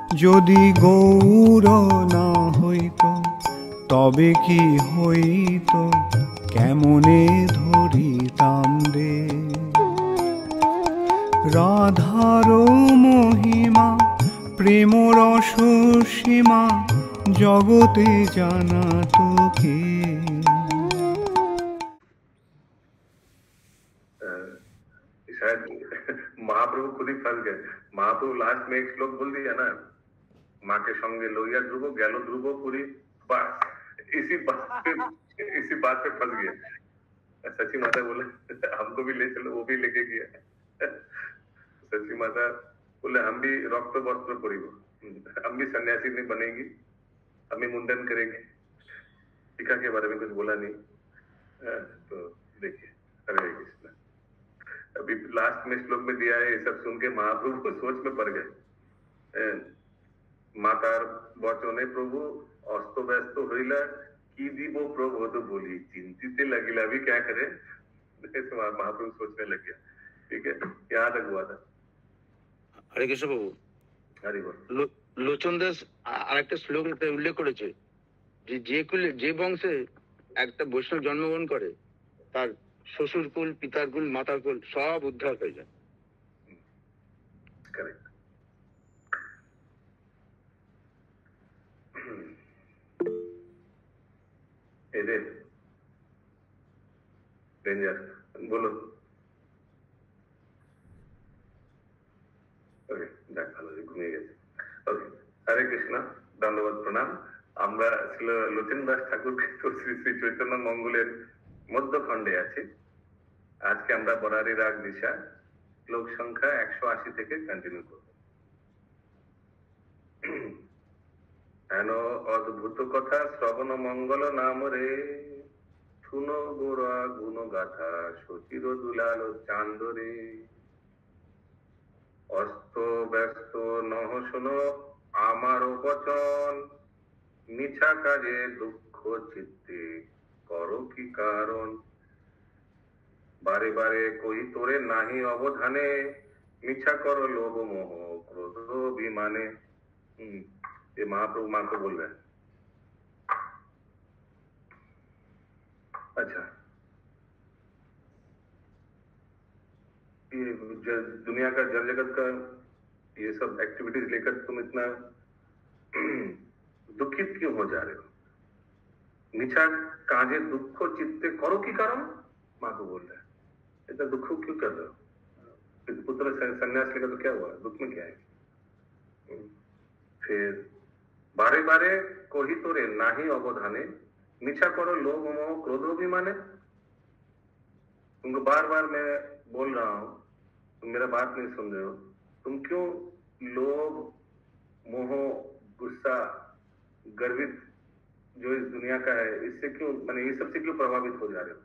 যদি গৌর না হইত তবে কি হইত, কেমনে ধরিতাম রে। রাধার মহিমা প্রেম রস সীমা জগতে জানা তো কে। शायद महाप्रभु खुद ही फंस गए। महाप्रभु लास्ट में एक श्लोक बोल दिया ना, माँ के संगे लोहिया ध्रुव गैलो ध्रुव पूरी, बस इसी बात पे फंस गया। सची माता बोले हमको भी ले चलो, वो भी लेके गया। सची माता बोले हम भी रक्त वस्त्र परिबो, हम भी सन्यासी नहीं बनेंगी, हम भी मुंडन करेंगे। टीका के बारे में कुछ बोला नहीं। तो देखिए, हरे कृष्ण। अभी लास्ट में श्लोक में दिया है, ये सब सुन के महाप्रभु को सोच में पड़ गए। मातार बचने प्रभु अस्त व्यस्त हईला, की दीब प्रभु तो बोली, चिंतित लगिला भी क्या करे। महाप्रभु सोचने लग गया। ठीक है, यहाँ तक हुआ था। हरे कृष्ण प्रभु। हरि बोल। লোচন দাস আরেকটা শ্লোক উল্লেখ করেছে যে বংশে একটা বৈষ্ণব জন্মগ্রহণ করে তার শ্বশুর কুল, পিতার কুল, মাতার কুল সব উদ্ধার হয়ে যায়। बोलो घुमिए গেছে। हरे कृष्ण, धन्यवाद, प्रणाम। আমরা ছিল লোচন দাস ঠাকুরকে তো শ্রী শ্রী চৈতন্য মঙ্গলের মধ্যখণ্ডে আছি। আজকে আমরা বরারি রাগ দিশা শ্লোক সংখ্যা 180 থেকে কন্টিনিউ করব। এন অদ্ভুত কথা শ্রবণ মঙ্গল নাম রে, শুনো গোরা গুণ গাথা সচির দুলাল চান্দরে। অস্ত ব্যস্ত নহ শোনো আমার বচন, মিছা কাজে দুঃখ চিত্তে করো কি কারণ। বারে বারে কই তোরে নাহি অবধানে, মিছা করো লোভ মোহ ক্রোধ অভিমানে। ये महाप्रभु माँ को बोल रहे हैं। अच्छा, ये दुनिया का जड़ जगत का ये सब एक्टिविटीज लेकर तुम इतना दुखित क्यों हो जा रहे हो? मिछा काजे दुख चित्ते करो की कारण, माँ को बोल रहे हैं। इतना दुख क्यों कर रहे हो? पुत्र संन्यास लेकर तो क्या हुआ, दुख में क्या है? फिर बारे बारे कोही तोरे नाही अवधाने, मिछा करो लोभ मोह क्रोध अभिमाने। तुमको बार बार मैं बोल रहा हूं, तुम मेरा बात नहीं सुन रहे हो। तुम क्यों लोभ मोह गुस्सा गर्वित जो इस दुनिया का है, इससे क्यों माने ये सबसे क्यों प्रभावित हो जा रहे हो?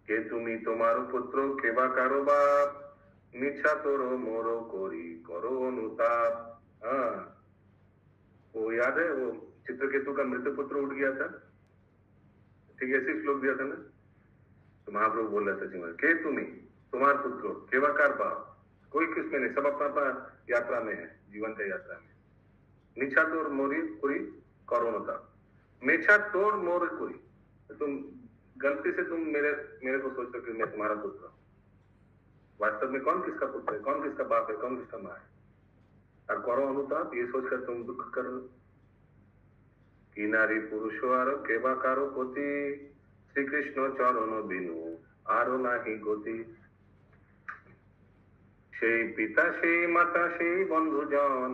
के तुमी तुम्हारो पुत्रो केवा कारो बाप, मिछा तोरो मोरो कोरी करो अनुताप। हाँ, वो याद है वो चित्रकेतु का मृत पुत्र उठ गया था, ठीक ऐसे श्लोक दिया था ना। तो महाप्रभु बोल रहा था जी के तुम्ही तुम्हार पुत्रो केवाकार बाप, कोई किसमें नहीं, सब अपना अपना यात्रा में है, जीवन का यात्रा में। मिछा तोर मोरी कोरी करो अनुताप, मिछा तोर मोर कोरी, तुम गलती से तुम मेरे को सोचो कि मैं तुम्हारा पुत्र हूं। वास्तव में कौन किसका पुत्र है, कौन किसका बाप है, कौन किसका माँ है? और करो अनुताप, ये सोचकर तुम दुख करो। कि नारी पुरुषो आरो केवा कारो कोति, श्री कृष्ण चरण बिनु आरो नाही गति। সেই পিতা সেই মাতা সেই বন্ধুজন,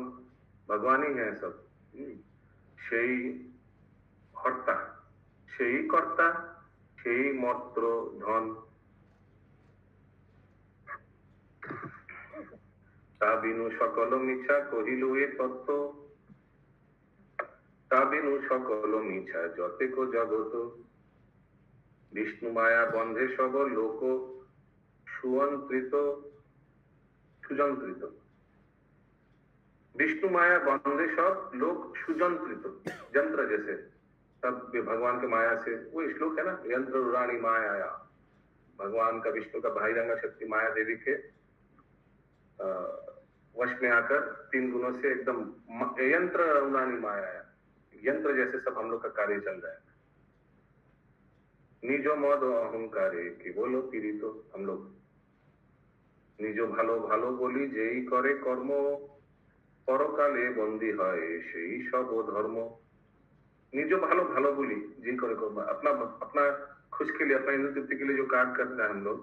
ভগবান ही है सब। সেই হর্তা সেই কর্তা সেই মর্ত্র ধন। তা বিনু সকল মিছা কহিল এ তত্ত্ব, তা বিনু সকল মিছা যতে কো জগত। বিষ্ণু মায়া বন্ধে সব লোক সুয়ন্ত্রিত সুযন্ত্রিত। विष्णु माया बंधे सब लोग सुजंत्रित, यंत्र जैसे सब भगवान के माया से, वो श्लोक है ना, यंत्र रानी माया। भगवान का विष्णु का भाई रंगा शक्ति माया देवी के वश में आकर 3 गुणों से एकदम यंत्र उनानी माया है, यंत्र जैसे सब हम लोग का कार्य चल रहा है। निजो मद अहंकारे कि बोलो पीड़ित तो हम लोग निजो भालो भालो बोली जेई करे कर्म परकाले बंदी है সেই সব ধর্ম। निजो भालो भालो बोली जी करे कर्म, अपना अपना खुश के लिए, अपना इंद्र तृप्ति के लिए जो कार्य करते हैं हम लोग,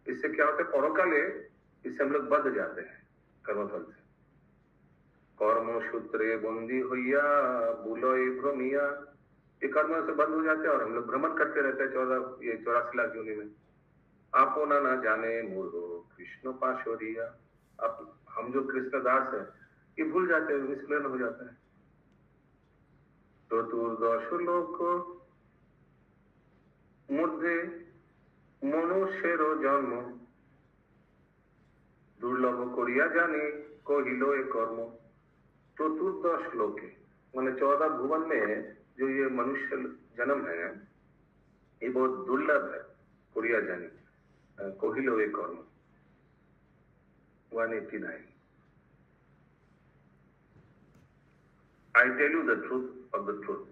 इससे क्या होता है परकाले इससे हम लोग बंध जाते हैं कर्मफल से। कर्म सूत्रे बंदी होइया बुलय भ्रमिया, ये कर्म से बंद हो जाते हैं और हम लोग भ्रमण करते रहते हैं 84 लाख योनि में। आपो ना जाने मूर्खो कृष्ण पाशोरिया, अब हम जो कृष्ण दास है ये भूल जाते हैं, विस्मरण हो जाता है। चतुर्दश लोक मध्य मनुष्यर जन्म दुर्लभ करिया जाने कहिलो ए कर्म। चतुर्दश लोके माने 14 भुवन में जो ये मनुष्य जन्म है ये बहुत दुर्लभ है। करिया जाने कहिलो ए कर्म 189। I tell you the truth of the truth,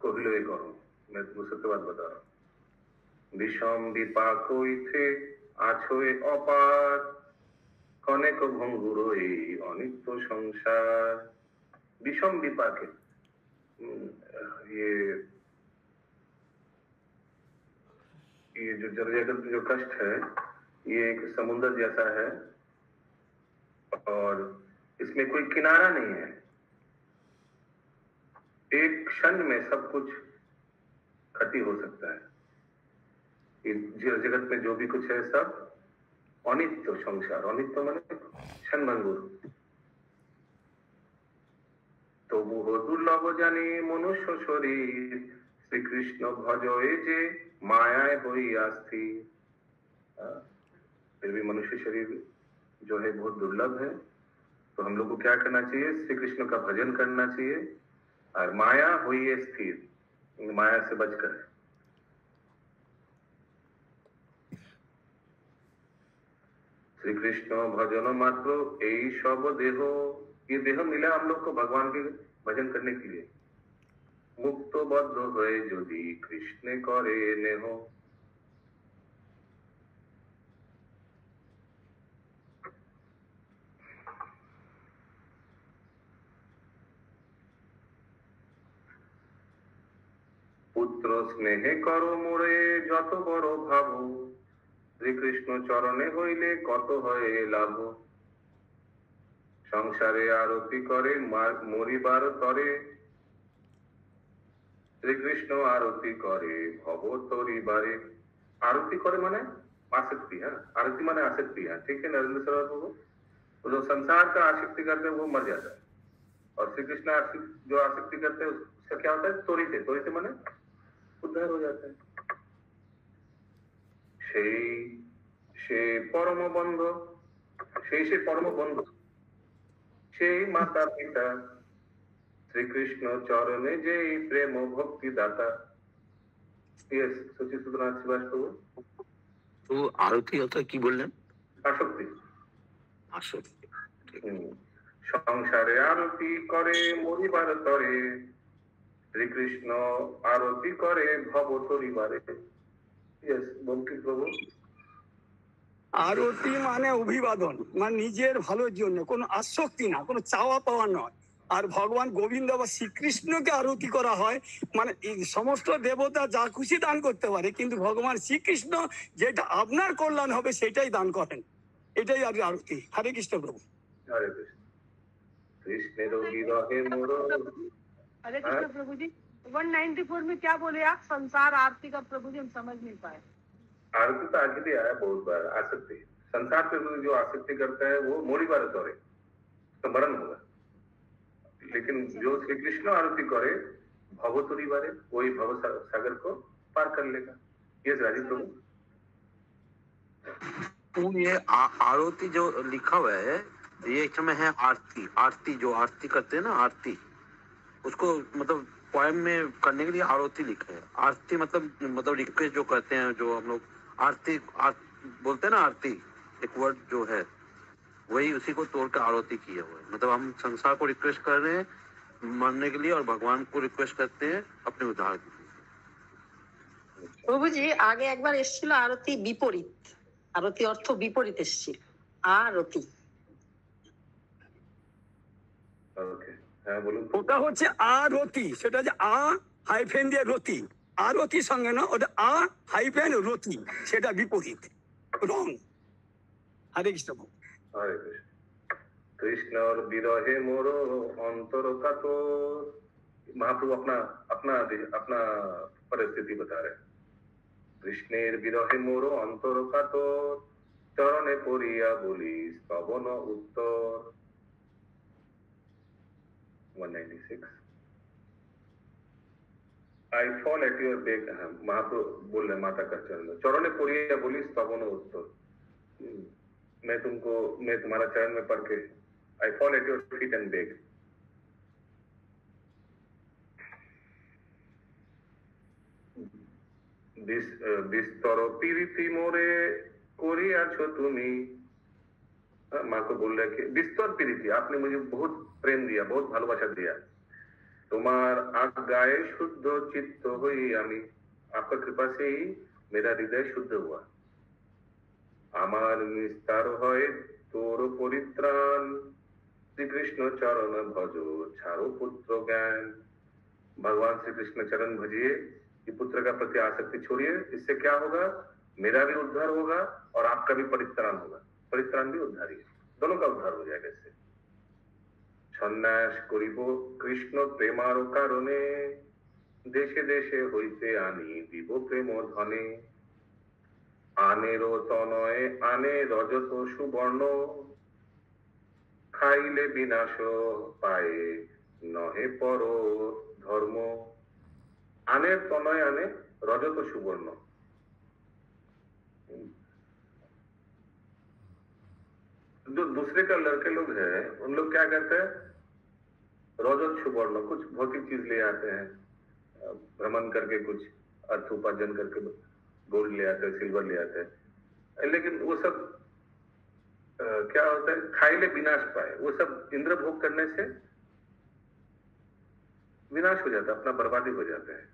कहिलो ए कर्म, मैं तुमको सत्य बात बता रहा हूँ। विषम विपाक होइथे आछोए अपार कनेक भंगुरो ए अनित्य संसार। विषम विपाक ये जो जगत जो कष्ट है ये एक समुद्र जैसा है और इसमें कोई किनारा नहीं है। एक क्षण में सब कुछ खती हो सकता है। जगत में जो भी कुछ है सब अनित्य संसार, अनित्य माने क्षण भंगुर। तो वो दुर्लभ जाने मनुष्य शरीर श्री कृष्ण भजोए जे माया होइया स्थिर। फिर भी मनुष्य शरीर जो है बहुत दुर्लभ है, तो हम लोग को क्या करना चाहिए? श्री कृष्ण का भजन करना चाहिए और माया होइए स्थिर, माया से बचकर। श्री कृष्ण भजन मात्र यही सब देह, ये देह मिला हम लोग को भगवान के भजन करने के लिए। मुक्त बद्ध हुए यदि कृष्ण करे नेहो। पुत्र स्नेह करो मोरे যত বড় ভাবো, শ্রীকৃষ্ণ চরণে হইলে কত হয় লাভ। সংসারে আরতি করে মরিবার তরে, শ্রীকৃষ্ণ आरती करे भव तरिबारे। आरती करे माने आसक्ति है, आरती माने आसक्ति है, ठीक है नरेंद्र सर बाबू। तो जो संसार का आसक्ति करते हैं वो मर जाता है और श्री कृष्ण जो आसक्ति करते हैं उसका क्या होता है? तोरिते, तोरिते माने उद्धार हो जाता है। से परम बंधु, से परम बंधु से माता पिता श्री कृष्ण चरणे जे प्रेम भक्ति दाता। यस सचिव सुधनाथ श्रीवास्तव। तो आरती होता है, की बोललेন? आसक्ति, आसक्ति। संसारे आरती करे मरिबार तरे, श्री कृष्ण आरती करे भव तरिबारे। यस बंकी प्रभु। আরতি মানে অভিবাদন, মানে নিজের ভালোর জন্য, কোনো আসক্তি না, কোনো চাওয়া পাওয়া নয়। আর ভগবান গোবিন্দ বা শ্রীকৃষ্ণকে আরতি করা হয় মানে এই সমস্ত দেবতা যা খুশি দান করতে পারে, কিন্তু ভগবান শ্রীকৃষ্ণ যেটা আপনার কল্যাণ হবে সেটাই দান করেন, এটাই আর আরতি। হরে কৃষ্ণ প্রভু। हरे कृष्ण। कृष्ण विरहे मोर। हरे कृष्ण प्रभु जी। 194 में क्या बोले आप? संसार आरती का प्रभु जी हम समझ नहीं पाए। आरती तो आगे भी आया बहुत बार। आसक्ति, संसार पे जो आसक्ति करता है वो मोड़ी बार तोरे तो मरण होगा, लेकिन जो श्री कृष्ण आरती करे भव तोरी बारे, वही भव सागर को पार कर लेगा। ये राजीव प्रभु। तो ये आरती जो लिखा हुआ है ये समय है आरती। आरती जो आरती करते हैं ना, आरती उसको मतलब पोएम में करने के लिए आरती लिखा है। आरती मतलब रिक्वेस्ट जो करते हैं, जो हम लोग आरती बोलते हैं ना, आरती एक वर्ड जो है वही उसी को तोड़ के आरती किए हुए हैं। मतलब हम संसार को रिक्वेस्ट कर रहे हैं मरने के लिए और भगवान को रिक्वेस्ट करते हैं अपने उद्धार के लिए। প্রভুজি আগে একবার এসেছিল আরতি বিপরীত, আরতি অর্থ বিপরীত এসেছিল, আরতি। ওকে, হ্যাঁ বলুন। ওটা হচ্ছে আরতি, সেটা হচ্ছে আ হাইফেন দিয়ে রতি, আরতির সঙ্গে না, ওটা আ হাইফেন রতি, সেটা বিপরীত রং। হরে কৃষ্ণ। हरे कृष्ण। कृष्णर विरहे मोर अंतर कातर। महाप्रभु अपना अपना अपना परिस्थिति बता रहे हैं। कृष्णेर विरहे मोर अंतर कातर, चरणे पड़िया बोली स्तवन उत्तर। 196। I fall at your beck। महाप्रभु बोल रहे माता का चरण, चरणे पड़िया बोली स्तवन उत्तर। मैं तुम्हारा चरण में पढ़ के I fall at your feet and beg। বিস্তর প্রীতি মোরে করিয়াছো তুমি। माँ को बोल रहे कि বিস্তর প্রীতি, आपने मुझे बहुत प्रेम दिया, बहुत ভালোবাসা दिया। তোমার आज्ञाए शुद्ध चित्त हुई আমি, आपका कृपा से ही मेरा हृदय शुद्ध हुआ। আমার নিস্তার হয় তোর পরিত্রাণ, श्रीकृष्ण चरण भजो छाड़ो पुत्र ज्ञान। भगवान श्री कृष्ण चरण भजिए, कि पुत्र का प्रति आसक्ति छोड़िए। इससे क्या होगा? मेरा भी उद्धार होगा और आपका भी परित्राण होगा। परित्राण भी उद्धार ही है, दोनों का उद्धार हो जाएगा इससे। सन्यास करिब कृष्ण प्रेमार कारणे, देशे देशे होइते आनी দিব প্রেম ধনে। আনেরো তনয় আনে রজত সুবর্ণ, খাইলে বিনাশ পায়ে নহে পর ধর্ম। আনের তনয় আনে रजत सुवर्ण। जो दूसरे का लड़के लोग हैं उन लोग क्या करते हैं? रजत सुवर्ण कुछ भौतिक चीज ले आते हैं, भ्रमण करके कुछ अर्थ उपार्जन करके गोल्ड ले आते हैं, सिल्वर ले आते हैं, लेकिन वो सब क्या होता है? खाइले विनाश पाए। वो सब इंद्र भोग करने से विनाश हो जाता है, अपना बर्बादी हो जाता है।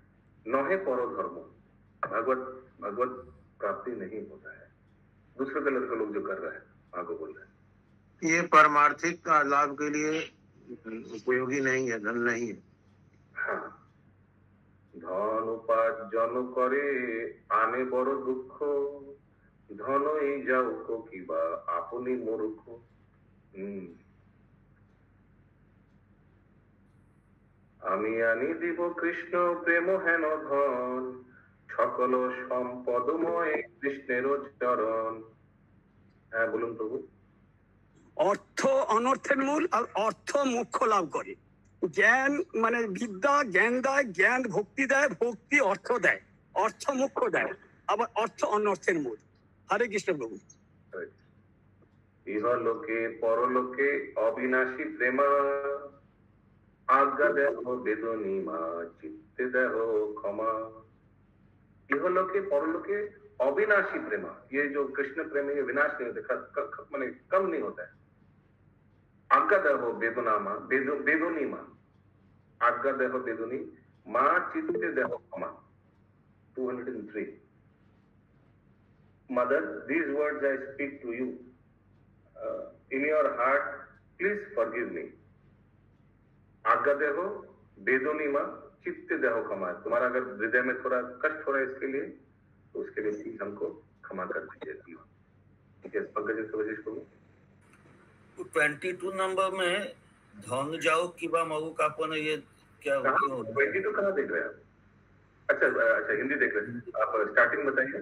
नौहे परो धर्म, भगवत प्राप्ति नहीं होता है। दूसरे कलर के लोग जो कर रहे हैं माँ को बोल रहे हैं, ये परमार्थिक लाभ के लिए उपयोगी नहीं है, धन नहीं है। हाँ, धन उपार्जन करे आने बड़ दुख, धनई যাও কিবা আপনি মূর্খ। আমি আনি দিব কৃষ্ণ প্রেম হেন ধন, সকল সম্পদময় কৃষ্ণের চরণ। হ্যাঁ বলুন প্রভু। অর্থ অনর্থের মূল, আর অর্থ মোক্ষ লাভ করে। জ্ঞান মানে বিদ্যা জ্ঞান দেয়, জ্ঞান ভক্তি দেয়, ভক্তি অর্থ দেয়, অর্থ মোক্ষ দেয়, আবার অর্থ অনর্থের মূল। হরে কৃষ্ণ প্রভু। ইহলোকে পরলোকে অবিনাশী প্রেমা, आज्ञा देह बेदनी माँ चित्ते देह क्षमा। इहलोके परलोके अविनाशी प्रेमा, ये जो कृष्ण प्रेम है ये विनाश नहीं होता, माने कम नहीं होता है। आज्ञा देह बेदना माँ बेदनी माँ, आज्ञा देह बेदनी माँ चित्ते देह क्षमा। 203। Mother, these words I speak to you. In your heart, please forgive me. आज्ञा देहो बेदोनी माँ चित्ते देहो क्षमा। तुम्हारा अगर हृदय में थोड़ा कष्ट हो रहा है इसके लिए, तो उसके लिए प्लीज हमको क्षमा कर दीजिए। ठीक है, पंकज को 22 नंबर में धन जाओ किबा मऊ कापन, ये क्या होता है? 22 कहाँ देख रहे हैं आप? अच्छा अच्छा, हिंदी देख रहे हैं आप। स्टार्टिंग बताइए।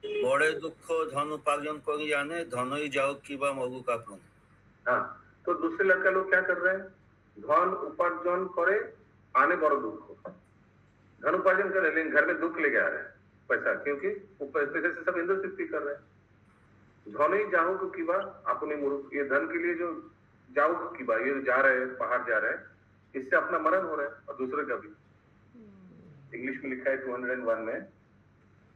बड़े दुख धन उपार्जन करी जाने, धनई जाओ किबा मऊ कापन। हाँ, तो दूसरे लड़का लोग क्या कर रहे हैं? धन उपार्जन करे आने बड़ो दुख। धन उपार्जन करे लेकिन घर में दुख लेके आ रहे हैं पैसा, क्योंकि वो पैसे से सब इंद्र तृप्ति कर रहे हैं। धन ही जाओ को किबा अपनी मूर्ख, ये धन के लिए जो जाओ को किबा, ये जा रहे हैं पहाड़ जा रहे हैं, इससे अपना मरण हो रहा है और दूसरे का भी। इंग्लिश में लिखा है 201 में,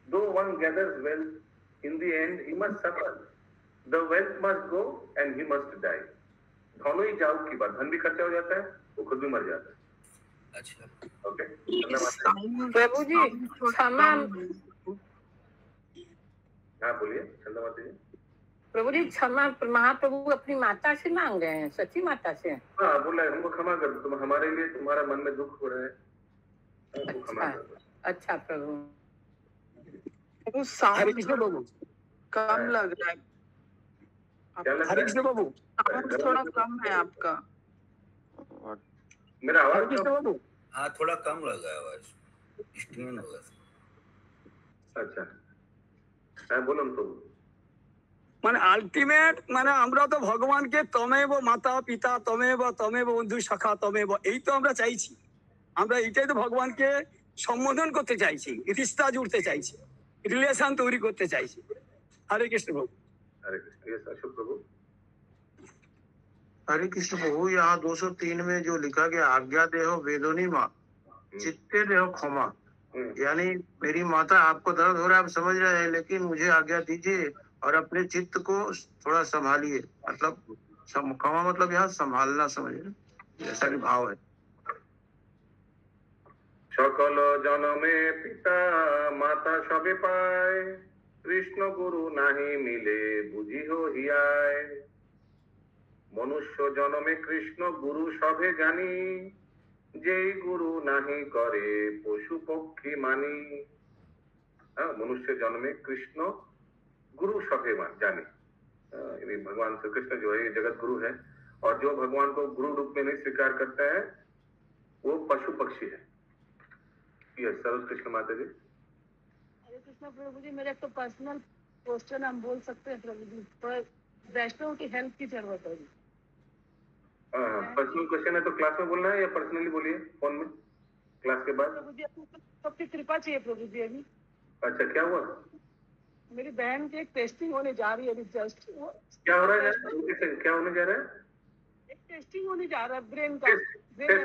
though one gathers wealth in the end he must suffer. The wealth must go and he must die. दोनों ही जाओ की बात, धन भी खर्चा हो जाता है, वो खुद भी मर जाता है। अच्छा ओके, प्रभु जी क्षमा, हाँ बोलिए चंदा माता जी। प्रभु जी क्षमा महाप्रभु अपनी माता से मांग रहे हैं, सच्ची माता से। हाँ बोला है, हमको क्षमा कर दो, तुम हमारे लिए तुम्हारा मन में दुख हो रहा है, हमको क्षमा कर दो। अच्छा प्रभु। हरे कृष्ण बाबू, कम लग रहा है, क्या लगता हरे है? कृष्ण बाबू, साउंड थोड़ा कम है आपका। मेरा हरे आवाज कृष्ण कम? बाबू। हाँ थोड़ा कम लग रहा है आवाज, स्ट्रेन हो गया। अच्छा হ্যাঁ বলুন তো। মানে আলটিমেট মানে আমরা তো ভগবানকে তমেব মাতা পিতা তমেব তমেব বন্ধু সখা তমেব, এই তো আমরা চাইছি। আমরা এইটাই তো ভগবানকে সম্বোধন করতে চাইছি, রিস্তা জুড়তে চাইছি, রিলেশন তৈরি করতে চাইছি। হরে কৃষ্ণ প্রভু। हरे कृष्ण। यस अशोक प्रभु। हरे कृष्ण प्रभु, यहाँ 203 में जो लिखा गया आज्ञा देहो वेदोनी माँ चित्ते देहो क्षमा, यानी मेरी माता आपको दर्द हो रहा है, आप समझ रहे हैं, लेकिन मुझे आज्ञा दीजिए और अपने चित्त को थोड़ा संभालिए। मतलब क्षमा मतलब यहाँ संभालना, समझिए जैसा कि भाव है। সকল জনমে পিতা মাতা সবে পায়, কৃষ্ণ গুরু নাহি মিলে বুঝিও হিয়ায়। মনুষ্য জনমে কৃষ্ণ গুরু সবে জানি, যেই গুরু নাহি করে পশু পক্ষী মানি। हाँ, मनुष्य जन्म में कृष्ण गुरु सभे जाने। ये भगवान श्री कृष्ण जो है ये जगत गुरु है, और जो भगवान को गुरु रूप में नहीं स्वीकार करता है वो पशु पक्षी है। ये सरोज कृष्ण माता जी। हरे कृष्ण प्रभु जी, मेरा एक तो पर्सनल क्वेश्चन हम बोल सकते हैं प्रभु जी, पर वैष्णव की हेल्प की जरूरत है। पर्सनल क्वेश्चन है तो क्लास में बोलना है या पर्सनली बोलिए फोन में क्लास के बाद? प्रभु जी सबकी कृपा चाहिए प्रभु जी। अभी अच्छा क्या हुआ? मेरी बहन की एक टेस्टिंग होने जा रही है अभी जस्ट। क्या हो रहा है? क्या होने जा रहा है? एक टेस्टिंग होने जा रहा है ब्रेन का, ब्रेन।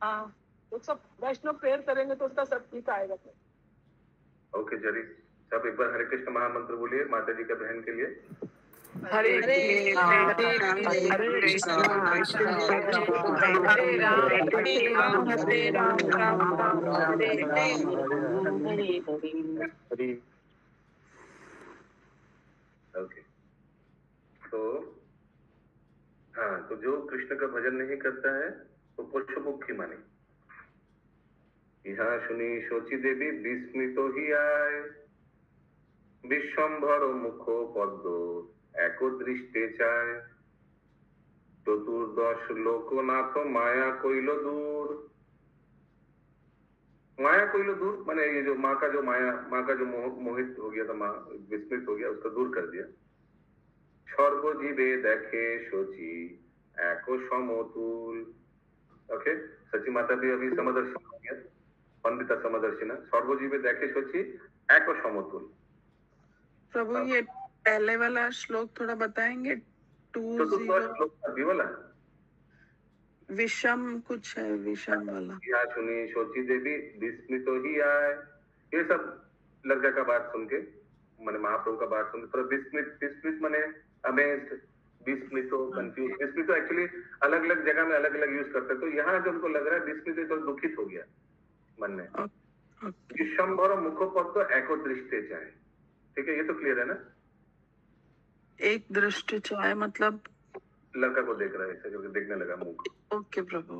हाँ तो सब वैष्णव प्रेयर करेंगे तो उसका सब ठीक आएगा। ओके चलिए सब एक बार हरे कृष्ण महामंत्र बोलिए माता जी का बहन के लिए। हरे कृष्णा हरे कृष्णा हरे राम हरे राम राम राम हरे हरे। ओके तो हाँ, तो जो कृष्ण का भजन नहीं करता है तो पशु पक्षी माने। इहा सुनी सोची देवी विस्मित ही आय, विश्वम्भर मुख पद्म एक दृष्टे चाय। चतुर्दश लोकनाथ माया कोइल दूर। माया कोइल दूर माने ये जो माँ का जो माया, माँ का जो मोहित हो गया था, माँ विस्मित हो गया, उसको दूर कर दिया। सर्वजीवे देखे सोची एको समतुल। ओके, सची माता भी अभी समदर्शी हो गया, पंडिता समदर्शिना। सर्वजीवे देखे सोची एको समतुल। प्रभु ये पहले वाला श्लोक थोड़ा बताएंगे? 20 वाला विषम कुछ है, विषम वाला। या सुनी सोची देवी विस्मित ही आए। ये सब लड़का का बात सुन के, मैंने महाप्रभु का बात सुन के विस्मित, विस्मित माने अमेज्ड, विस्मित कंफ्यूज। विस्मित तो एक्चुअली अलग अलग जगह में अलग अलग यूज करते हैं, तो यहाँ जो उनको लग रहा है विस्मित तो दुखित हो गया मन में। विश्वम्भर मुखपद्म एको दृष्टे चाहे। ठीक है, ये तो क्लियर है ना? एक दृष्टि चाहे मतलब लड़का को देख रहा है, ऐसे करके देखने लगा मुख। ओके प्रभु।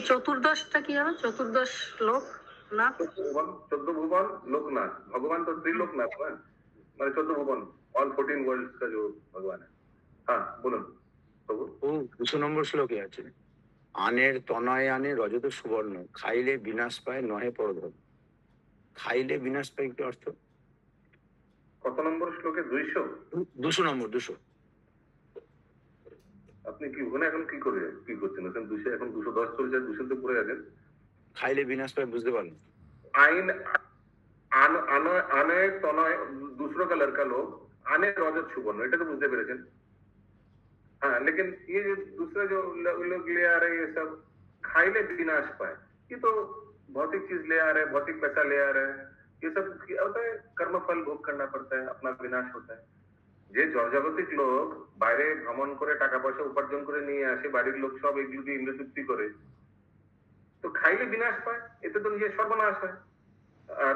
চতুর্দশটা কি হবে? চতুর্দশ লোক না 14 भुवन लोकनाथ। भगवान तो त्रिलोकनाथ है, মানে 14 भुवन, ऑल 14 वर्ल्ड का जो भगवान है। हाँ बोलুন प्रभु। ও 200 নম্বর শ্লোকে আছে, আনের তনয় আনে রজত সুবর্ণ, খাইলে বিনাশ পায় নহে পরধন। খাইলে বিনাশ পায় কি অর্থ? কত নম্বর শ্লোকে? 200 নম্বর 200। আপনি কি ওখানে এখন কি করে কি করছেন? এখন 200, এখন 210 চলছে, 200 তে পড়ে গেছেন। খাইলে বিনাশ পায় বুঝতে পারলেন? आइन आन आन आने तनय दूसरों का लड़का लोग आने रजत सुवर्ण, এটা তো বুঝতে পেরেছেন। हाँ, लेकिन ये जो दूसरा जो लोग ले आ रहे हैं, ये सब खाइले विनाश पाए, ये तो भौतिक चीज ले आ रहे हैं, भौतिक पैसा ले आ रहे हैं, ये सब क्या होता है, कर्म फल भोग करना पड़ता है, अपना विनाश होता है। যে জর্জাগতিক লোক বাইরে ভ্রমণ করে টাকা পয়সা উপার্জন করে নিয়ে আসে, বাড়ির লোক সব এগুলো দিয়ে ইন্দ্রতৃপ্তি করে, তো খাইলে বিনাশ পায়, এতে তো নিজের সর্বনাশ হয়। আর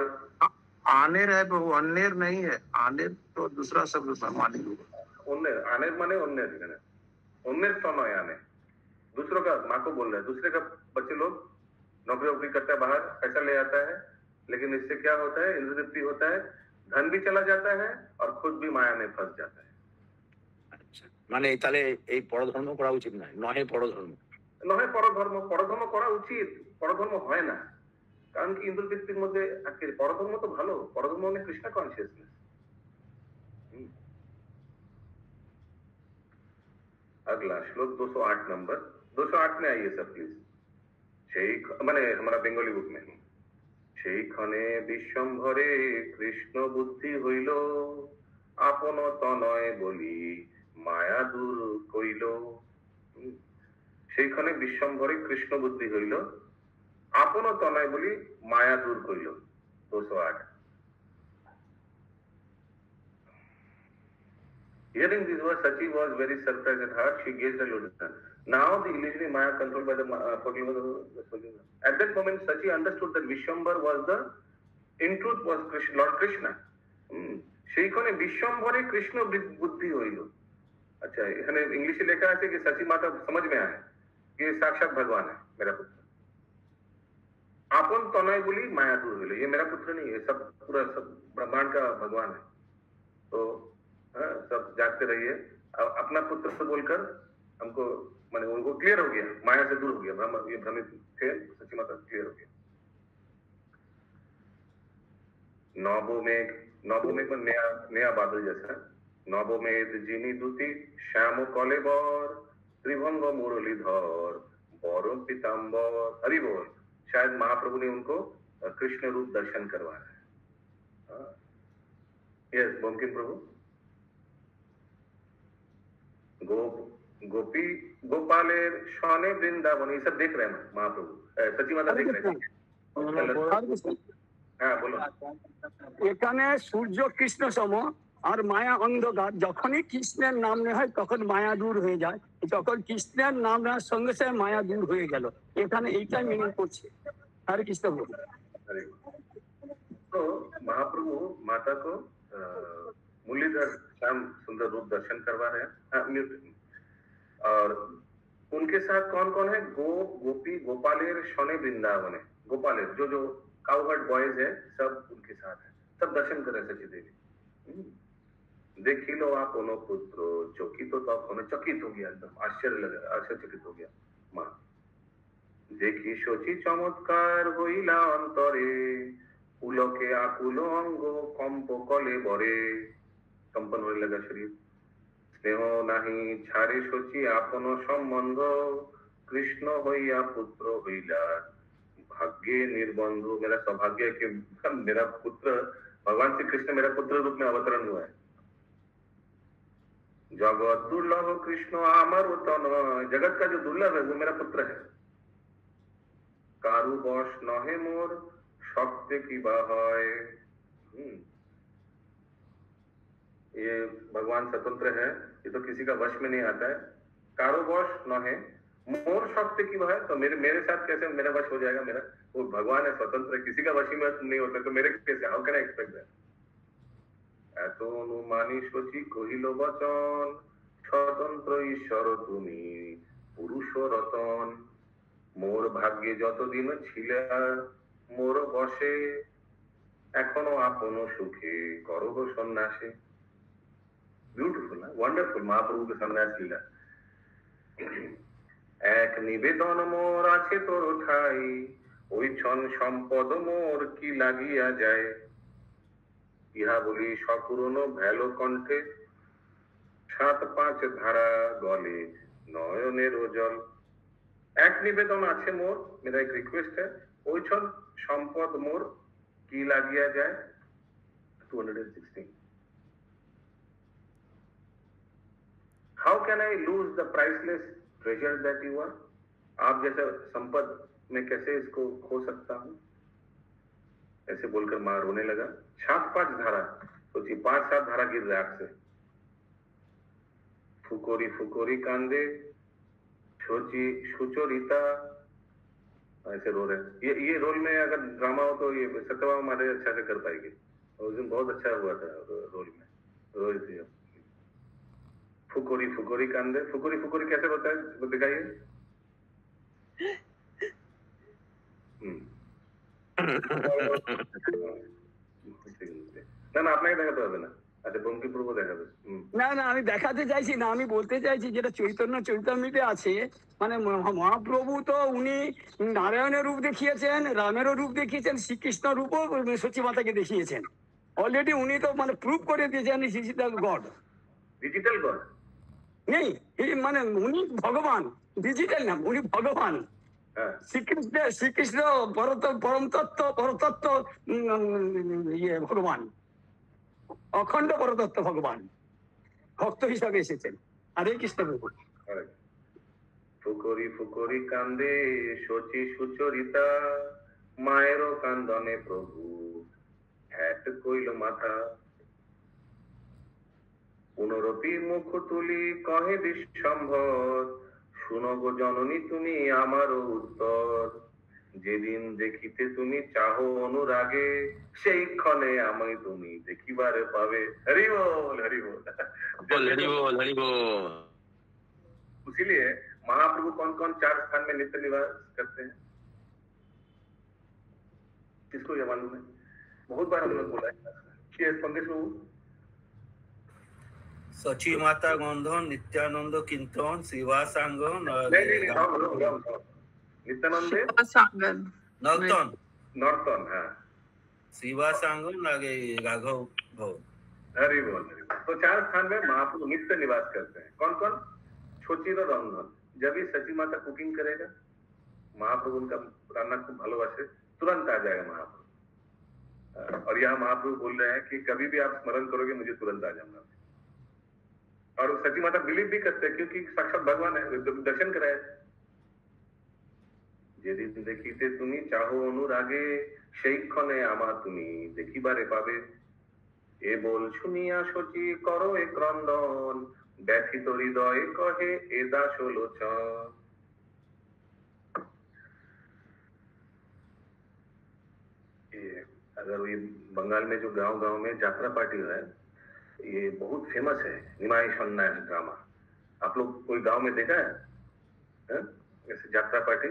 आनेर है प्रभु, अन्नेर नहीं है। आनेर तो दूसरा शब्द मानी होगा। अन्नेर, आनेर माने अन्नेर, अन्नेर तो नय आने, दूसरों का, माँ को बोल रहा है, दूसरे का बच्चे लोग नौकरी वोकरी करता है, बाहर पैसा ले आता है, लेकिन इससे क्या होता है, इंद्रतृप्ति होता है, धन भी चला जाता है और खुद भी माया में फंस जाता है। আচ্ছা, মানে তাহলে এই পরধর্ম করা উচিত নয়, নহে পরধর্ম, নয় পরধর্ম, পরধর্ম করা উচিত, পরধর্ম হয় না, কারণ কি ইন্দ্রতৃপ্তির মধ্যে আজকে পরধর্ম তো ভালো, পরধর্ম মানে কৃষ্ণ কনসিয়াসনেস। अगला श्लोक 208 नंबर, 208 में आइए सब प्लीज। সেই মানে हमारा बेंगली बुक में, সেইখানে বিশ্বম্ভরে কৃষ্ণ বুদ্ধি হইল, আপন তনয় বলি মায়া দূর কইল। সেইখানে বিশ্বম্ভরে কৃষ্ণ বুদ্ধি হইল, আপন তনয় বলি মায়া দূর কইল। 208। Hearing these words, Sachi was very surprised at heart. She gazed at Lord Krishna. Now the illusory Maya controlled by the at that moment, Sachi understood that Vishwambar was the, in truth, was Krishna, Lord Krishna. সেইখানে বিশ্বম্ভরে কৃষ্ণ বুদ্ধি হইল। अच्छा, এখানে English लिखा है कि सची माता समझ में आए कि साक्षात भगवान है मेरा पुत्र। आपन तनय बोली माया दूर हुई, ये मेरा पुत्र नहीं है, सब पूरा सब ब्रह्मांड का भगवान है। तो सब जागते रहिए, अपना पुत्र से बोलकर हमको, माने उनको क्लियर हो गया, माया से दूर हो गया, ये भ्रमित थे, सची माता क्लियर हो गया। नवमेघ में नया बादल जैसा, नवमेध जिनी दूती श्याम कले बर, त्रिभंग मुरलीधर बर पीताम्बर। हरि बोल। शायद महाप्रभु ने उनको कृष्ण रूप दर्शन करवाया है। यस, मुमकिन प्रभु। गोपी गोपालेर शने वृंदावन, ये सब देख रहे हैं महाप्रभु, सची माता देख रहे हैं। हाँ बोलो। এখানে সূর্য কৃষ্ণ সম আর মায়া অন্ধকার, যখনই কৃষ্ণের নাম নেওয়া হয় তখন মায়া দূর হয়ে যায়, যখন কৃষ্ণের নাম নেওয়ার সঙ্গে সঙ্গে মায়া দূর হয়ে গেল, এখানে এইটাই মিনিং করছে। হরে কৃষ্ণ বলুন। तो महाप्रभु माता को मुरलीधर श्याम सुंदर रूप दर्शन करवा रहे हैं। और उनके साथ कौन कौन है? गोपी गोपालेर शने वृंदावन है। गोपालेर जो काउहर्ड बॉयज है, सब उनके साथ है, सब दर्शन कर रहे सची देवी। देखिलो आपनो पुत्र, चकित तो चकित हो गया, एकदम आश्चर्य लगा, आश्चर्यचकित हो गया। माँ देखी सोची चमत्कार হইলা অন্তরে, পুলকে আকুল অঙ্গ কম্প কলে বরে। कंपन होने लगा शरीर। स्नेह नहीं ছাড়ে सोची आपन সম্বন্ধ, कृष्ण হইয়া पुत्र হইলা भाग्य निर्बंध। मेरा सौभाग्य है कि मेरा पुत्र, भगवान श्री कृष्ण मेरा पुत्र रूप में अवतरण हुआ है। जगत दुर्लभ कृष्ण आमर तन, जगत का जो दुर्लभ है वो मेरा पुत्र है। कारू बश नहे मोर, शक्ति की बाहय। ये भगवान स्वतंत्र है, ये तो किसी का वश में नहीं आता है। कारो वश नहे मोर शक्ति की बाहय, तो मेरे साथ कैसे मेरा वश हो जाएगा? मेरा वो भगवान है, स्वतंत्र है, किसी का वश में नहीं होता, तो मेरे कैसे, how can I expect that? এত অনুমানী সচি কহিল বচন, স্বতন্ত্র ঈশ্বর তুমি পুরুষ রতন। মোর ভাগ্যে যতদিন ছিলে মোর বসে, এখনো আপন সুখে করহ সন্ন্যাসে। ब्यूटीफुल ना, वंडरफुल महाप्रभु के सन्यास लीला। এক নিবেদন মোর আছে তোর ঠাই, ওই ছন সম্পদ মোর কি লাগিয়া যায়। ইহা বলি সপুরনো ভেলো কণ্ঠে, 7-5 ধারা গলে নয়নের জল। এক নিবেদন আছে মোর, मेरा एक रिक्वेस्ट है, ওই ছন সম্পদ মোর কি লাগিয়া যায়। 216। How can I lose the priceless treasure that you are? आप जैसे संपद में कैसे इसको खो सकता हूँ? ऐसे बोलकर माँ रोने लगा। 7-5 धारा, सोचिए 5-7 धारा गिर रहा है आंख से। फुकोरी फुकोरी कांदे, छोची सुचोरिता, ऐसे रो रहे। ये रोल में अगर ड्रामा हो तो ये सत्यभामा मारे अच्छा से कर पाएगी। उस दिन बहुत अच्छा हुआ था रोल में, रोई थी। फुकोरी फुकोरी कांदे, फुकोरी फुकोरी कैसे होता है दिखाइए। না না আপনাকে দেখাতে হবে না। আচ্ছা বঙ্কিমপ্রভু দেখাবে। না না আমি দেখাতে চাইছি না, আমি বলতে চাইছি যেটা চৈতন্য চৈতন্যতে আছে, মানে মহাপ্রভু তো উনি নারায়ণের রূপ দেখিয়েছেন, রামেরও রূপ দেখিয়েছেন, শ্রীকৃষ্ণ রূপও সচী মাতাকে দেখিয়েছেন। অলরেডি উনি তো মানে প্রুভ করে দিয়েছেন ডিজিটাল গড। ডিজিটাল গড নেই, মানে উনি ভগবান, ডিজিটাল না, উনি ভগবান। শ্রীকৃষ্ণ পরম তত্ত্ব, পরতত্ত্ব ইয়ে ভগবান, অখণ্ড পরতত্ত্ব ভগবান, ভক্ত হিসাবে এসেছেন। হরে কৃষ্ণ প্রভু। ফুকরি ফুকরি কান্দে শচী সুচরিতা, মায়েরও কান্দনে প্রভু হ্যাট কইল মাথা। পুনরপি মুখ তুলি কহে বিশ্বম্ভর, শুনো গো জননী তুমি আমারও উত্তর। যেদিন দেখিতে তুমি চাহো অনুরাগে, সেই ক্ষণে আমায় তুমি দেখিবারে পাবে। হরি বল হরি বল हरि बोल हरि बोल। इसीलिए महाप्रभु कौन कौन 4 स्थान में नित्य निवास करते हैं, किसको ये मालूम है? बहुत बार हम लोग बोला है। पंकज बाबू। सची माता गंधन, नित्यानंद कीर्तन, शिवासांग, नित्यानंद नर्तन नर्तन, हाँ शिवासांग आगे राघव भव। हरि बोल। तो 4 स्थान में महाप्रभु नित्य निवास करते हैं। कौन कौन? छोचीर और रंधन। जब ही सची माता कुकिंग करेगा, महाप्रभु उनका रान्ना खूब भालोबासे, तुरंत आ जाएगा महाप्रभु। और यहाँ महाप्रभु बोल रहे हैं कि कभी भी आप स्मरण करोगे मुझे तुरंत आ जाऊंगा। और सची माता बिलीव भी करते हैं क्योंकि साक्षात भगवान है, दर्शन कराए। যেদিন দেখিতে তুমি চাহো অনুরাগে, সেই ক্ষণে আমা তুমি দেখিবারে পাবে। এ বল শুনিয়া শচী করো এ ক্রন্দন, ব্যথিত হৃদয়ে কহে এ দাস লোচন। अगर ये बंगाल में जो गांव गांव में यात्रा पार्टी है, ये बहुत फेमस है। निमाई सन्यास ड्रामा आप लोग कोई गांव में देखा है? ऐसे यात्रा पार्टी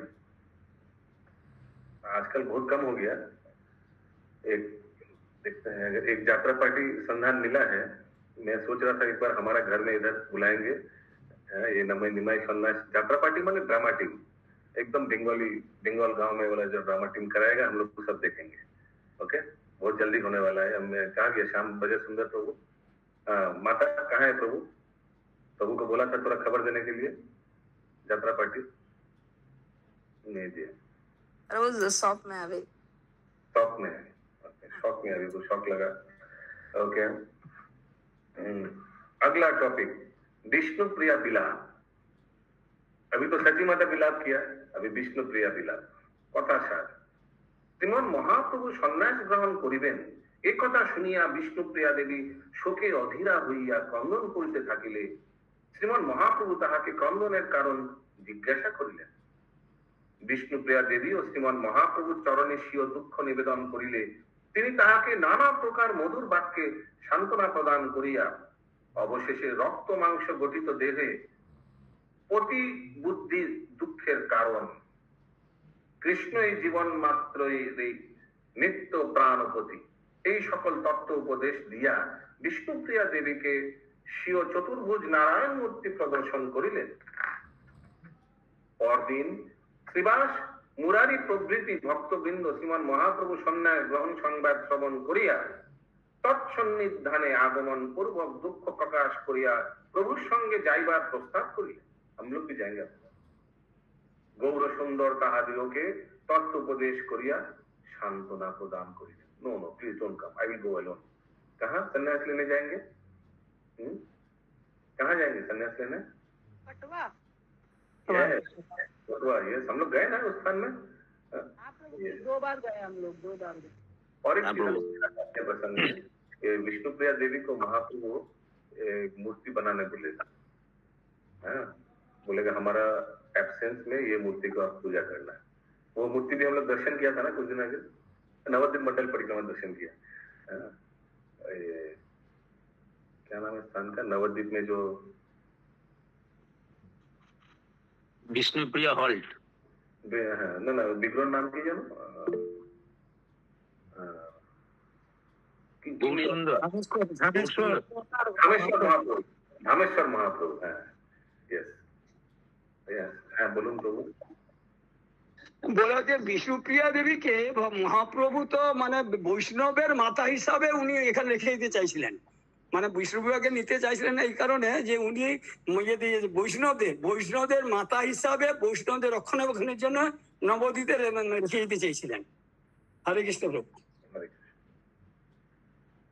आजकल बहुत कम हो गया। एक देखते हैं, अगर एक यात्रा पार्टी संधान मिला है, मैं सोच रहा था एक बार हमारा घर में इधर बुलाएंगे। ये निमाई सन्यास यात्रा पार्टी माने ड्रामा टीम, एकदम बंगाल गांव में वाला जो ड्रामा टीम कराएगा, हम लोग सब देखेंगे। ओके, बहुत जल्दी होने वाला है। हमने कहा गया शाम बजे सुंदर प्रभु, माता कहाँ है प्रभु? प्रभु को बोला था थोड़ा खबर देने के लिए। यात्रा पार्टी नहीं दिया, शॉप में अभी शॉक में है। शॉक में अभी तो शॉक लगा। ओके, अगला टॉपिक विष्णु प्रिया विलाप। अभी तो सची माता विलाप किया, अभी विष्णु प्रिया विलाप। कथा सार श्रीमन महाप्रभु सन्यास ग्रहण करिबेन, एक कथा शुनिया विष्णुप्रिया देवी शोके अधीरा हইয়া क्रंदन करिते থাকিলে श्रीमन महाप्रभु তাহাকে क्रंदনের কারণ জিজ্ঞাসা করিলেন। विष्णुप्रिया देवी ও শ্রীমন মহাপ্রভুর চরণে স্বীয় দুঃখ নিবেদন করিলে তিনি তাহাকে নানা প্রকার মধুর বাক্যে সান্ত্বনা প্রদান করিয়া অবশেষে রক্ত মাংস গঠিত দেহে পতি বুদ্ধি দুঃখের কারণ কৃষ্ণই জীবন মাত্রই নিত্য প্রাণপতি এই সকল তত্ত্ব উপদেশ দিয়া বিষ্ণুপ্রিয়া দেবীকে স্বীয় চতুর্ভুজ নারায়ণ মূর্তি প্রদর্শন করিলেন। পরদিন শ্রীবাস মুরারি প্রভৃতি ভক্তবৃন্দ শ্রীমান মহাপ্রভু সন্ন্যাস গ্রহণ সংবাদ শ্রবণ করিয়া তৎসন্নিধানে আগমন পূর্বক দুঃখ প্রকাশ করিয়া প্রভুর সঙ্গে যাইবার প্রস্তাব করিলেন। हम लोग भी जाएंगे। गौर सुंदर তাহাদিওকে তত্ত্ব উপদেশ করিয়া सांत्वना प्रदान करिलेन। No no please don't come, I will go alone. कहाँ सन्यास लेने जाएंगे? कहाँ जाएंगे सन्यास लेने? पटवा। पटवा, यस, हम लोग गए ना उस स्थान में। आप लोग 2 बार गए, हम लोग 2 बार गए। और एक हाँ, चीज प्रभु। आपके प्रसंग में, ये विष्णुप्रिया देवी को महाप्रभु मूर्ति बनाने बोले था, है, बोलेगा हमारा एब्सेंस में ये मूर्ति को आप पूजा करना है। वो मूर्ति भी हम लोग दर्शन किया था ना कुछ दिन आगे, नवद्वीप मंडल परिक्रमा दर्शन किया, है ना, क्या नाम है स्थान का, नवद्वीप में जो विष्णुप्रिया हॉल्ट, ना ना विग्रह नाम की जो बहुत सुंदर, धामेश्वर महाप्रभु, धामेश्वर महाप्रभु, यस यस, হ্যাঁ বলুন প্রভু। বলা যে বিষ্ণুপ্রিয়া দেবীকে মহাপ্রভু তো মানে বৈষ্ণবের মাতা হিসাবে উনি এখানে রেখে দিতে চাইছিলেন, মানে বিষ্ণুপ্রিয়াকে নিতে চাইছিলেন এই কারণে যে উনি বৈষ্ণবদের মাতা হিসাবে বৈষ্ণবদের রক্ষণাবেক্ষণের জন্য নবদ্বীপে রেখে দিতে চাইছিলেন। হরে কৃষ্ণ প্রভু।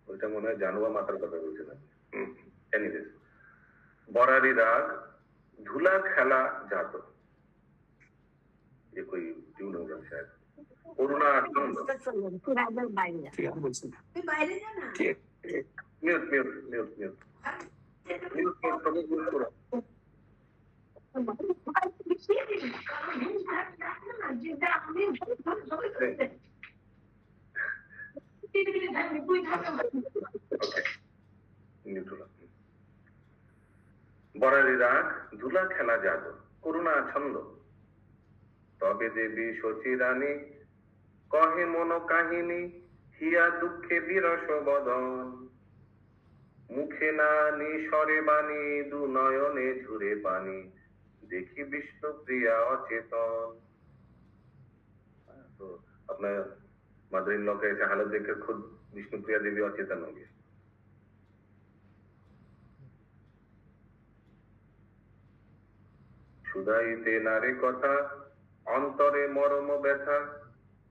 ওইটা মনে হয় জানুয়া মাতার কথা বলছিলেন। এনিওয়েজ, বরারি রাগ ধুলা খেলা जात, ये कोई ट्यून होगा शायद, कोरोना आनंद, mute mute mute mute mute प्रभु म्यूट करो। বরারি রাগ ধুলা খেলা जात, করুণা ছন্দ, তবে দেবী শচী রানী কহে মন কাহিনী, হিয়া দুঃখে বিরস বদন, মুখে না নিঃস্বরে বাণী, দু নয়নে ঝুরে পানি, দেখি विष्णुप्रिया अचेतन। तो अपना मदर इन लॉ का ऐसे हालत देखकर खुद विष्णुप्रिया देवी अचेतन हो गई। শুধাইতে নারে কথা, অন্তরে মরম ব্যথা,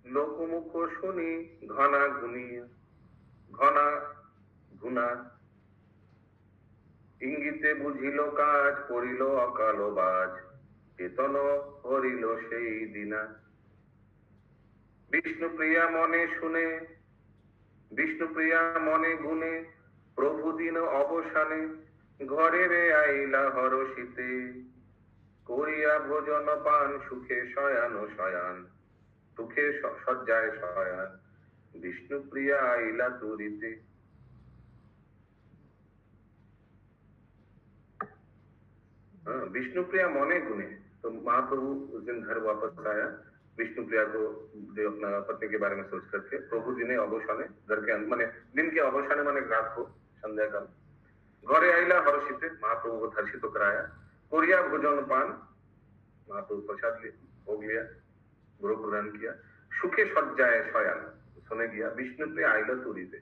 লোকমুখ শুনি ঘনা ঘুনিয়া, ঘনা ঘুনা, ইঙ্গিতে বুঝিল কাজ, পড়িল অকাল বাজ, চেতন হরিল সেই দিনা। বিষ্ণুপ্রিয়া মনে শুনে, বিষ্ণুপ্রিয়া মনে গুনে, প্রভু দিন অবসানে, ঘরে রে আইলা হরষিতে, করিয়া ভোজন পান, সুখে শয়ান শয়ান, সুখে সজ্জায় শয়ান, বিষ্ণুপ্রিয়া আইলা তুরিতে। विष्णुप्रिया मने गुने, तो महाप्रभु उस दिन घर वापस आया, विष्णुप्रिया को जो अपना पत्नी के बारे में सोच करके, प्रभु दिने अवसाने घर के माने दिन के अवसाने माने रात को संध्या काल घरे आइला हर्षिते, महाप्रभु को हर्षित कराया, कोरिया भोजन पान, महाप्रभु प्रसाद भोग लिया, गुरु प्रदान किया, सुखे सज्जाए शयान, सोने गया, विष्णुप्रिया आइला तुरीते,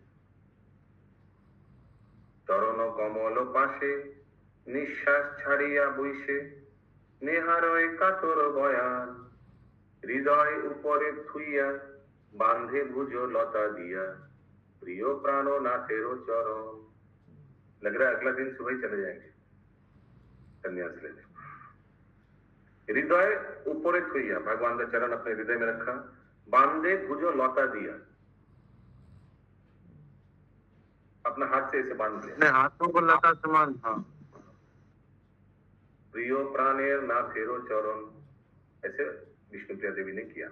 चरण कमल पाशे निश्वास छाड़िया बইসে, নেহারয় কাতর বয়ান, হৃদয় উপরে থুইয়া, বাঁধে ভুজ লতা দিয়া, প্রিয় প্রাণনাথের চরণ। लग रहा है अगला दिन सुबह ही चले जाएंगे संन्यास लेने। हृदय ऊपर छुइया, भगवान का चरण अपने हृदय में रखा, बांधे भुजो लता दिया, अपना हाथ से ऐसे बांध लिया, हाथों को लता समान। हाँ, प्रियो प्राणेर नाथेरो चरण, ऐसे विष्णुप्रिया देवी ने किया।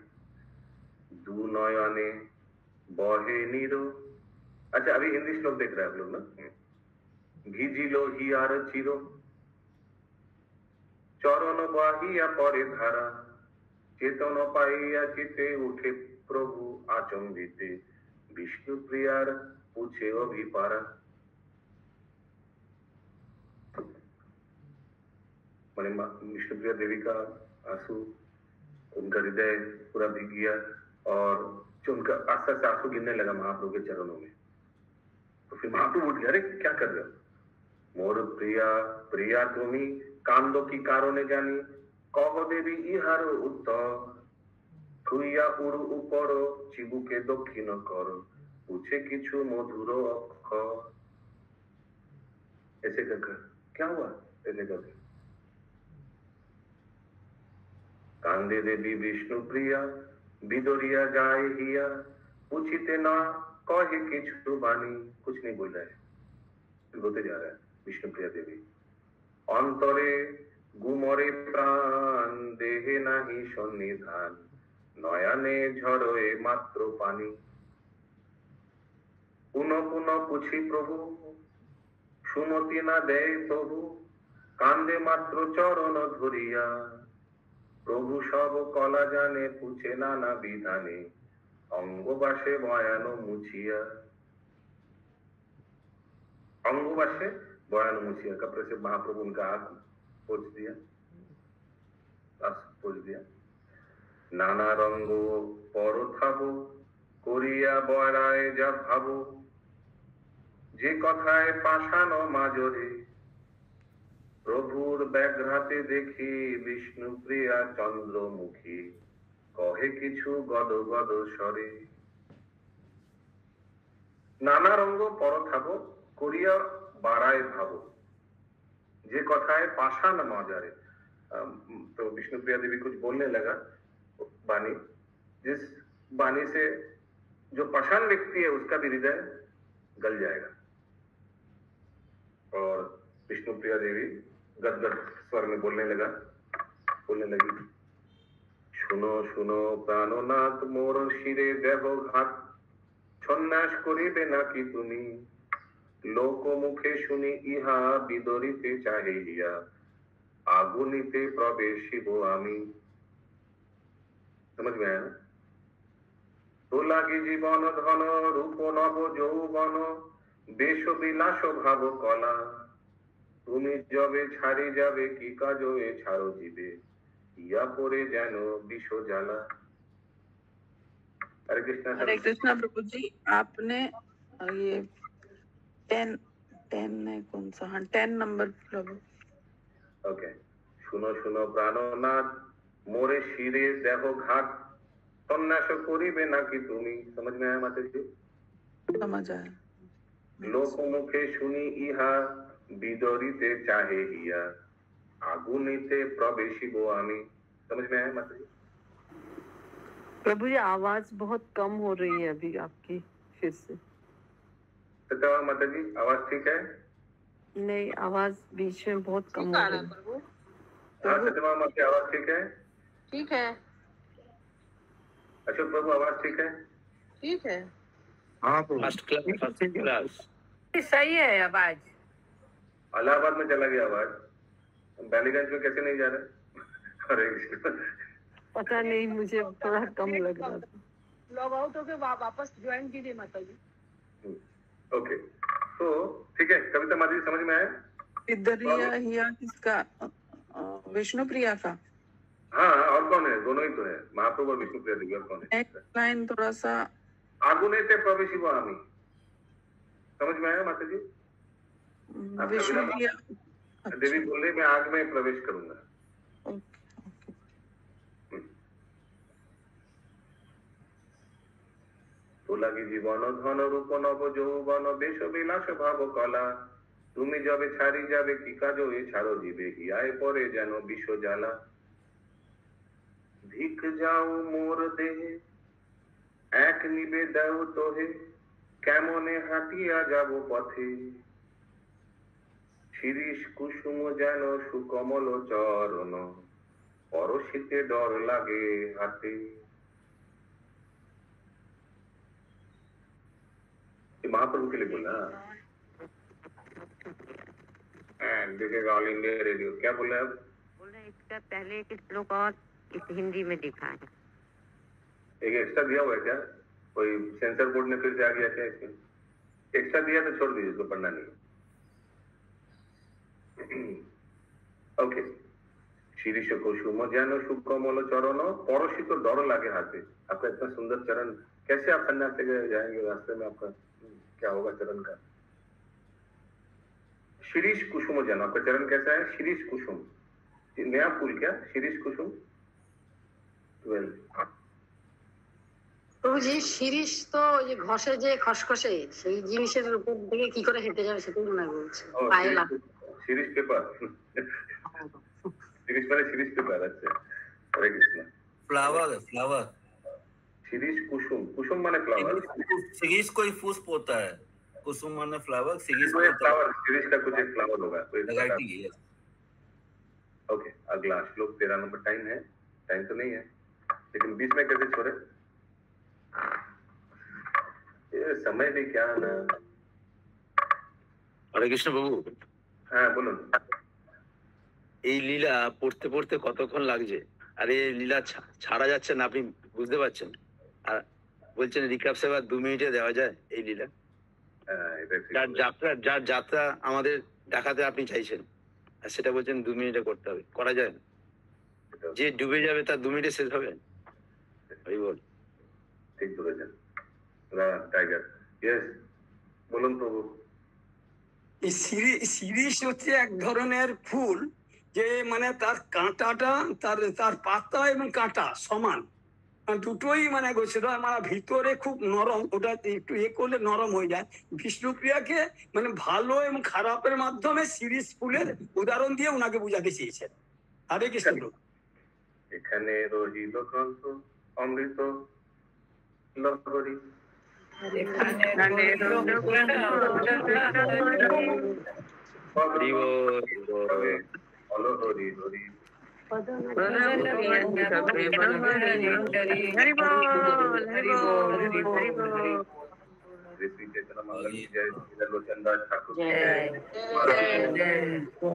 दू नयने बहे नीरो, अच्छा अभी हिंदी श्लोक देख रहे हैं आप लोग ना। ভিজিলো হিয়ার চির, চরণ বাহিয়া পরে ধারা, চেতন পাইয়া চিতে উঠে প্রভু আচম্বিতে, বিষ্ণুপ্রিয়ার পুছে অভিপারা। माने विष्णुप्रिया देवी का आंसू, उनका हृदय पूरा भीग गया और जो उनका आस्ते आस्ते आंसू गिरने लगा महाप्रभु के चरणों में। तो फिर महाप्रभु उठ गया, अरे क्या कर रहे हो? मोर प्रिया प्रिया তুমি কান্দ কি কারণে জানি, কহ দেবী ইহার উত্তর, থুইয়া উড়ু উপর, চিবুকে দক্ষিণ কর, पूछे কিছু মধুর অক্ষর। ऐसे कर क्या हुआ? ऐसे करके কান্দে দেবী বিষ্ণুপ্রিয়া, বিদরিয়া যায় হিয়া, पूछते ना कहे किछु बानी, कुछ नहीं बोल रहा है, बोलते जा रहा है विष्णुप्रिया देवी। अंतरे गुमरे प्राण देहे नाही सन्निधान, नयने झड़े मात्र पानी। पुनः पुनः पूछी प्रभु, सुमति ना दे प्रभु, कांदे मात्र चरण धरिया। प्रभु सब कला जाने पूछे नाना विधाने, अंगबासे बयान मुछिया। अंगबासे बयान मुछिया, कपड़े से महाप्रभु उनका हाथ पोंछ दिया, पोंछ दिया। नाना रंगो पर थाबो, करिया बयराए जा भाबो, जे कथाय पाषाण माजरे। प्रभुर ব্যাঘ্রাতে দেখি বিষ্ণুপ্রিয়া চন্দ্রমুখী, কহে কিছু গদ গদ স্বরে। নানা রঙ্গ পর থাকো, করিয়া বাড়ায় ভাবো, যে কথায় पाषाण माजरे। तो विष्णुप्रिया देवी कुछ बोलने लगा वाणी, जिस वाणी से जो पाषाण व्यक्ति है उसका भी हृदय गल जाएगा। और विष्णुप्रिया देवी गदगद स्वर में बोलने लगी, सुनो सुनो प्राणनाथ मोर शिरे देव घात, सन्यास करिबे नाकि तुमी, लोक मुखे शुनी इहा बिदरिते चाहिया, आगुनिते प्रवेशिब आमी। समझ में आया ना? तो लागी जीवन धन रूप नव যৌবন, বেশ বিলাস ভাব কলা, তুমি যবে ছাড়ি যাবে কি কাজ এ ছাড়ো জীবে, ইয়া পরে যেন বিষ জ্বালা। हरे कृष्णा प्रभु जी, आपने ये 10 है कौन सा? हाँ 10 नंबर प्रभु। ओके। सुनो सुनो प्राणनाथ मोरे शिरे देह घात, सन्यास करिबे नाकि तुमी। समझ में आया माता जी? समझ आया। लोक मुखे शुनी इहा बिदरिते चाहे हिया, आगुनिते प्रवेशिब आमी। समझ में आया माता जी? प्रभु जी आवाज बहुत कम हो रही है अभी आपकी, फिर से। सत्यवा माता जी आवाज ठीक है? नहीं, आवाज बीच में बहुत कम हो रही है। हाँ सत्यवा माता जी आवाज ठीक है? ठीक है। अच्छा प्रभु आवाज ठीक है? ठीक है। हाँ फर्स्ट क्लास सही है आवाज। इलाहाबाद में चला गया आवाज, बैलीगंज में कैसे नहीं जा रहा? हरे कृष्ण। पता नहीं, मुझे थोड़ा कम लग रहा था। लॉग आउट होके वापस ज्वाइन कीजिए माता जी। ओके, तो ठीक है। कविता माता जी समझ में आया? सिद्धरिया हिया किसका? विष्णुप्रिया का। हाँ और कौन है? दोनों ही तो है, महाप्रभु और विष्णुप्रिया देवी। और कौन है? नेक्स्ट लाइन थोड़ा सा आगुनिते प्रवेशिब आमी। समझ में आया माता जी? विष्णुप्रिया देवी बोल रही मैं आग में प्रवेश करूंगा। तो लगी जीवन धन रूप नव যৌবন, বেশ বিলাস ভাব কলা, তুমি যাবে ছাড়ি যাবে কি কাজ এ ছাড়ো জীবে, ইহায় পরে যেন বিষ জ্বালা। ধিক যাও মোর দেহে এক নিবে দাও তোহে, কেমনে হাঁটিয়া যাব পথে, শিরিষ কুসুম যেন সুকমল চরণ, পরশিতে ডর লাগে হাতে। महाप्रभु के लिए बोला। देखेगा ऑल इंडिया रेडियो। क्या बोला अब? बोल रहे इसका पहले एक श्लोक और इस हिंदी में दिखा है। एक एक्स्ट्रा दिया हुआ है क्या? कोई सेंसर बोर्ड ने फिर से आ गया क्या इसमें? एक्स्ट्रा दिया तो छोड़ दीजिए, इसको पढ़ना नहीं। ओके। शीर्ष कुसुम ज्ञान सुकमल चरण, पड़ोसी तो डर लागे हाथे। आपका इतना सुंदर चरण, कैसे आप सन्यास से जाएंगे? रास्ते में आपका क्या होगा चरण का? शिरीष कुसुम जन, आपका चरण कैसा है? शिरीष कुसुम, नया फूल क्या? शिरीष कुसुम 12। প্রভু জি, শিরিষ তো যে ঘষে যে খসখসে সেই জিনিসের উপর থেকে কি করে হেঁটে যাবে সেটাই মনে বলছে। পায়ে লাগে शिरीष पेपर। शिरीष माने शिरीष पेपर। अच्छा हरे कृष्ण। फ्लावर है, फ्लावर। शिरीष कुसुम, कुसुम माने फ्लावर, शिरीष कोई पुष्प होता है, कुसुम माने फ्लावर, शिरीष कोई फ्लावर, शिरीष का कुछ एक फ्लावर होगा, कोई वैरायटी है। ओके, अगला श्लोक 13 नंबर। टाइम है? टाइम तो नहीं है, लेकिन बीच में कैसे छोड़े? ये समय भी क्या ना। হরে কৃষ্ণ বাবু, হ্যাঁ বলুন। এই লীলা পড়তে পড়তে কতক্ষণ লাগছে? আরে লীলা ছাড়া যাচ্ছে না, আপনি বুঝতে পারছেন? আর বলছেন রিকাপ সেবা 2 মিনিটে দেওয়া যায় এই লীলা? যার যাত্রা আমাদের দেখাতে আপনি চাইছেন, আর সেটা বলছেন 2 মিনিটে করতে হবে, করা যায় না? যে ডুবে যাবে তার 2 মিনিটে শেষ হবে? ওই বল, ঠিক বলেছেন টাইগার। ইয়েস, বলুন প্রভু। এই শিরীষ হচ্ছে এক ধরনের ফুল, যে মানে তার কাঁটাটা, তার পাতা এবং কাঁটা সমান, দুটোই মানে সেটা মানে ভিতরে খুব নরম, ওটা একটু করলে নরম হয়ে যায়। বিষ্ণুপ্রিয়াকে মানে ভালো এবং খারাপের মাধ্যমে শিরীষ ফুলের উদাহরণ দিয়ে ওনাকে বোঝাতে চেয়েছেন। হরে কৃষ্ণ। এখানে রহিল গ্রন্থ অমৃত লহরী, হরি ঠাকুর।